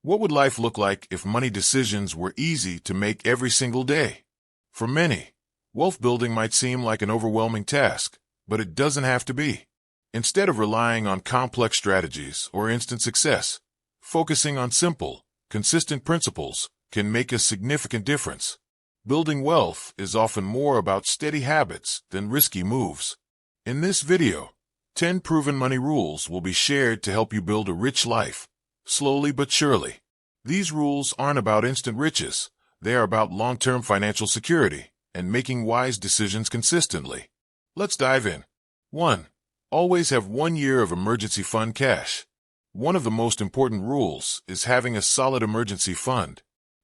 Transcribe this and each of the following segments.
What would life look like if money decisions were easy to make every single day? For many, wealth building might seem like an overwhelming task, but it doesn't have to be. Instead of relying on complex strategies or instant success, focusing on simple, consistent principles can make a significant difference. Building wealth is often more about steady habits than risky moves. In this video, 10 proven money rules will be shared to help you build a rich life, slowly but surely. These rules aren't about instant riches. They are about long-term financial security and making wise decisions consistently. Let's dive in. 1. Always have 1 year of emergency fund cash. One of the most important rules is having a solid emergency fund.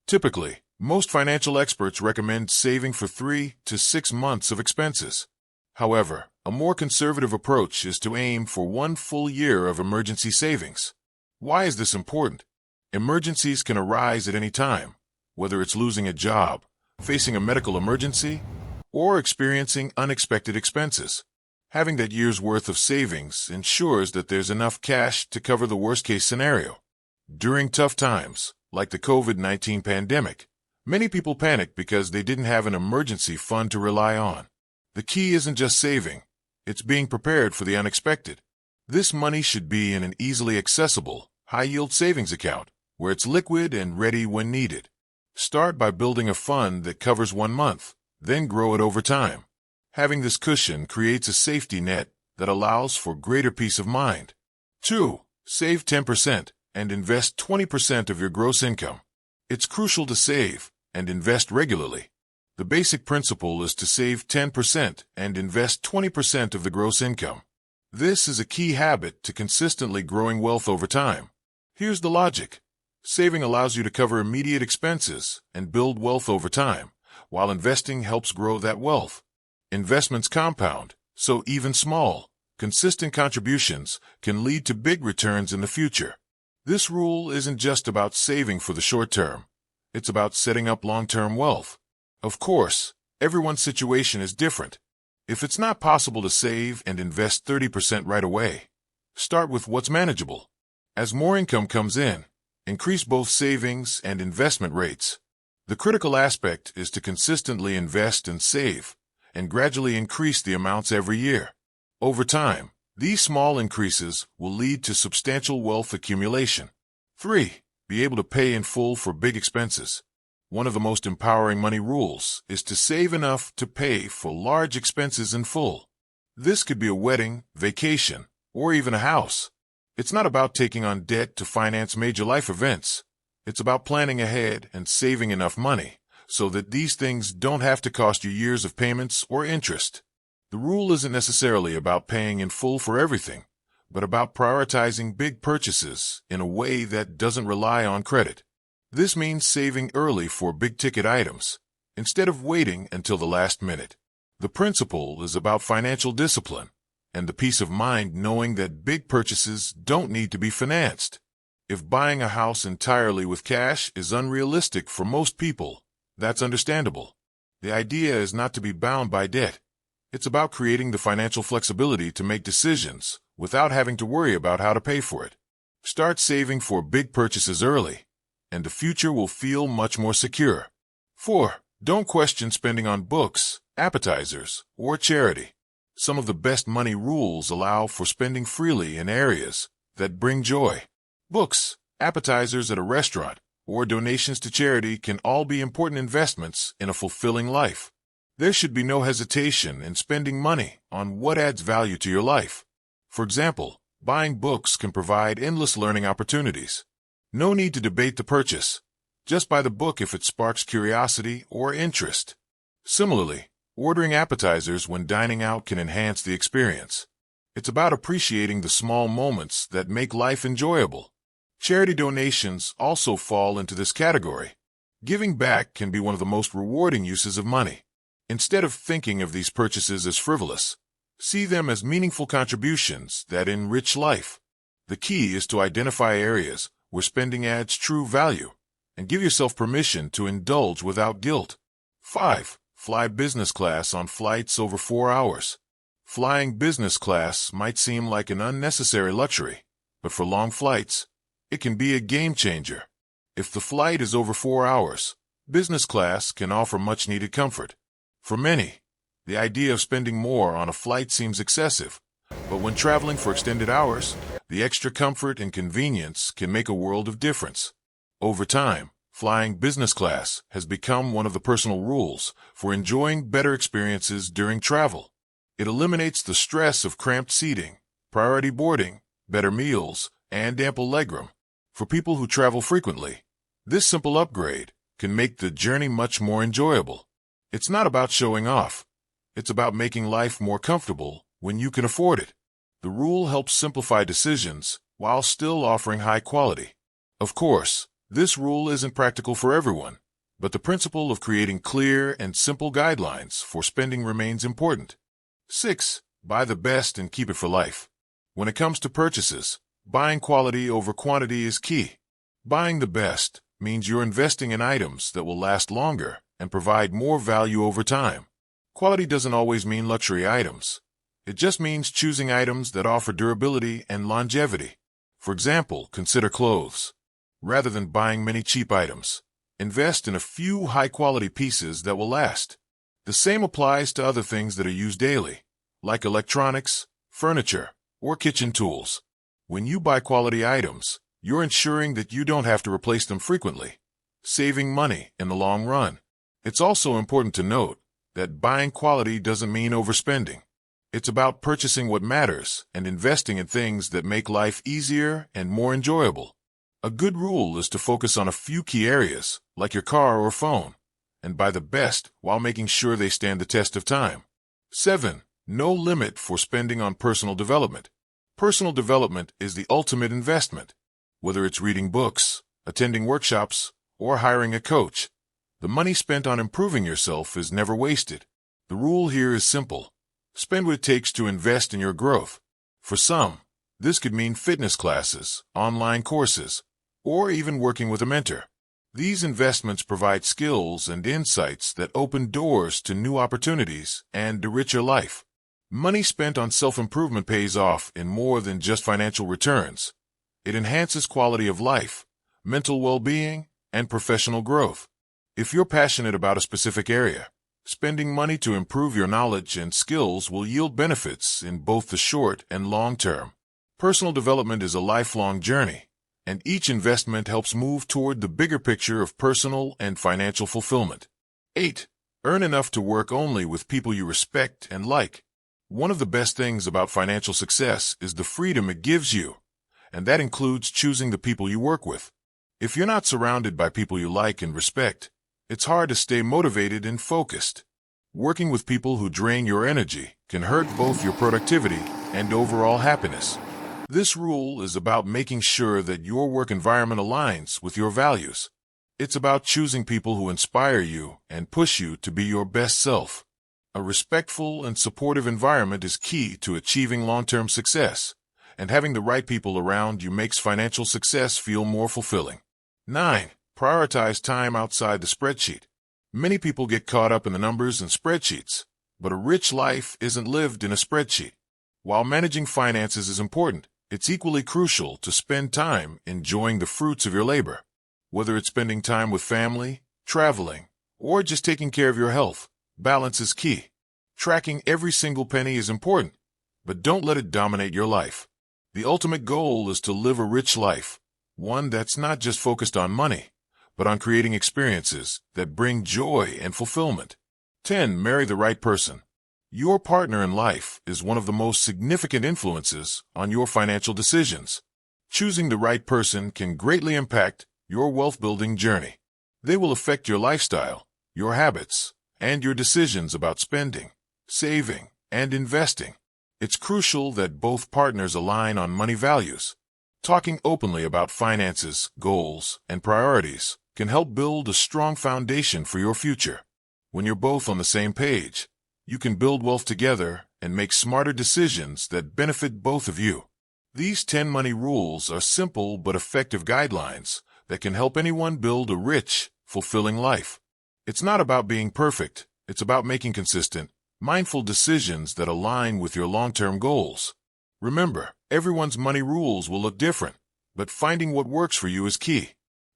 Typically, most financial experts recommend saving for 3 to 6 months of expenses. However, a more conservative approach is to aim for 1 full year of emergency savings. Why is this important? Emergencies can arise at any time, whether it's losing a job, facing a medical emergency, or experiencing unexpected expenses. Having that year's worth of savings ensures that there's enough cash to cover the worst-case scenario. During tough times, like the COVID-19 pandemic, many people panic because they didn't have an emergency fund to rely on. The key isn't just saving, it's being prepared for the unexpected. This money should be in an easily accessible, high-yield savings account, where it's liquid and ready when needed. Start by building a fund that covers 1 month, then grow it over time. Having this cushion creates a safety net that allows for greater peace of mind. 2. Save 10% and invest 20% of your gross income. It's crucial to save and invest regularly. The basic principle is to save 10% and invest 20% of the gross income. This is a key habit to consistently growing wealth over time. Here's the logic. Saving allows you to cover immediate expenses and build wealth over time, while investing helps grow that wealth. Investments compound, so even small, consistent contributions can lead to big returns in the future. This rule isn't just about saving for the short term. It's about setting up long-term wealth. Of course, everyone's situation is different. If it's not possible to save and invest 30% right away, start with what's manageable. As more income comes in, increase both savings and investment rates. The critical aspect is to consistently invest and save, and gradually increase the amounts every year. Over time, these small increases will lead to substantial wealth accumulation. 3. Be able to pay in full for big expenses. One of the most empowering money rules is to save enough to pay for large expenses in full. This could be a wedding, vacation, or even a house. It's not about taking on debt to finance major life events. It's about planning ahead and saving enough money so that these things don't have to cost you years of payments or interest. The rule isn't necessarily about paying in full for everything, but about prioritizing big purchases in a way that doesn't rely on credit. This means saving early for big-ticket items, instead of waiting until the last minute. The principle is about financial discipline and the peace of mind knowing that big purchases don't need to be financed. If buying a house entirely with cash is unrealistic for most people, that's understandable. The idea is not to be bound by debt. It's about creating the financial flexibility to make decisions without having to worry about how to pay for it. Start saving for big purchases early, and the future will feel much more secure. 4. Don't question spending on books, appetizers, or charity. Some of the best money rules allow for spending freely in areas that bring joy. Books, appetizers at a restaurant, or donations to charity can all be important investments in a fulfilling life. There should be no hesitation in spending money on what adds value to your life. For example, buying books can provide endless learning opportunities. No need to debate the purchase. Just buy the book if it sparks curiosity or interest. Similarly, ordering appetizers when dining out can enhance the experience. It's about appreciating the small moments that make life enjoyable. Charity donations also fall into this category. Giving back can be one of the most rewarding uses of money. Instead of thinking of these purchases as frivolous, see them as meaningful contributions that enrich life. The key is to identify areas where spending adds true value and give yourself permission to indulge without guilt. 5. Fly business class on flights over 4 hours. Flying business class might seem like an unnecessary luxury, but for long flights, it can be a game changer. If the flight is over 4 hours, business class can offer much-needed comfort. For many, the idea of spending more on a flight seems excessive, but when traveling for extended hours, the extra comfort and convenience can make a world of difference. Over time, flying business class has become one of the personal rules for enjoying better experiences during travel. It eliminates the stress of cramped seating, priority boarding, better meals, and ample legroom. For people who travel frequently, this simple upgrade can make the journey much more enjoyable. It's not about showing off. It's about making life more comfortable when you can afford it. The rule helps simplify decisions while still offering high quality. Of course, this rule isn't practical for everyone, but the principle of creating clear and simple guidelines for spending remains important. 6. Buy the best and keep it for life. When it comes to purchases, buying quality over quantity is key. Buying the best means you're investing in items that will last longer and provide more value over time. Quality doesn't always mean luxury items. It just means choosing items that offer durability and longevity. For example, consider clothes. Rather than buying many cheap items, invest in a few high-quality pieces that will last. The same applies to other things that are used daily, like electronics, furniture, or kitchen tools. When you buy quality items, you're ensuring that you don't have to replace them frequently, saving money in the long run. It's also important to note that buying quality doesn't mean overspending. It's about purchasing what matters and investing in things that make life easier and more enjoyable. A good rule is to focus on a few key areas, like your car or phone, and buy the best while making sure they stand the test of time. 7. No limit for spending on personal development. Personal development is the ultimate investment. Whether it's reading books, attending workshops, or hiring a coach, the money spent on improving yourself is never wasted. The rule here is simple. Spend what it takes to invest in your growth. For some, this could mean fitness classes, online courses, or even working with a mentor. These investments provide skills and insights that open doors to new opportunities and a richer life. Money spent on self-improvement pays off in more than just financial returns. It enhances quality of life, mental well-being, and professional growth. If you're passionate about a specific area, spending money to improve your knowledge and skills will yield benefits in both the short and long term. Personal development is a lifelong journey, and each investment helps move toward the bigger picture of personal and financial fulfillment. 8. Earn enough to work only with people you respect and like. One of the best things about financial success is the freedom it gives you, and that includes choosing the people you work with. If you're not surrounded by people you like and respect, it's hard to stay motivated and focused. Working with people who drain your energy can hurt both your productivity and overall happiness. This rule is about making sure that your work environment aligns with your values. It's about choosing people who inspire you and push you to be your best self. A respectful and supportive environment is key to achieving long-term success, and having the right people around you makes financial success feel more fulfilling. 9. Prioritize time outside the spreadsheet. Many people get caught up in the numbers and spreadsheets, but a rich life isn't lived in a spreadsheet. While managing finances is important, it's equally crucial to spend time enjoying the fruits of your labor. Whether it's spending time with family, traveling, or just taking care of your health, balance is key. Tracking every single penny is important, but don't let it dominate your life. The ultimate goal is to live a rich life, one that's not just focused on money, but on creating experiences that bring joy and fulfillment. 10. Marry the right person. Your partner in life is one of the most significant influences on your financial decisions. Choosing the right person can greatly impact your wealth-building journey. They will affect your lifestyle, your habits, and your decisions about spending, saving, and investing. It's crucial that both partners align on money values. Talking openly about finances, goals, and priorities can help build a strong foundation for your future. When you're both on the same page, you can build wealth together and make smarter decisions that benefit both of you. These 10 money rules are simple but effective guidelines that can help anyone build a rich, fulfilling life. It's not about being perfect. It's about making consistent, mindful decisions that align with your long-term goals. Remember, everyone's money rules will look different, but finding what works for you is key.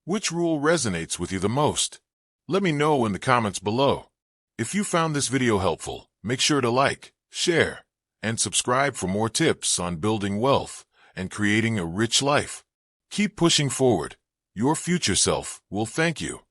Which rule resonates with you the most? Let me know in the comments below. If you found this video helpful, make sure to like, share, and subscribe for more tips on building wealth and creating a rich life. Keep pushing forward. Your future self will thank you.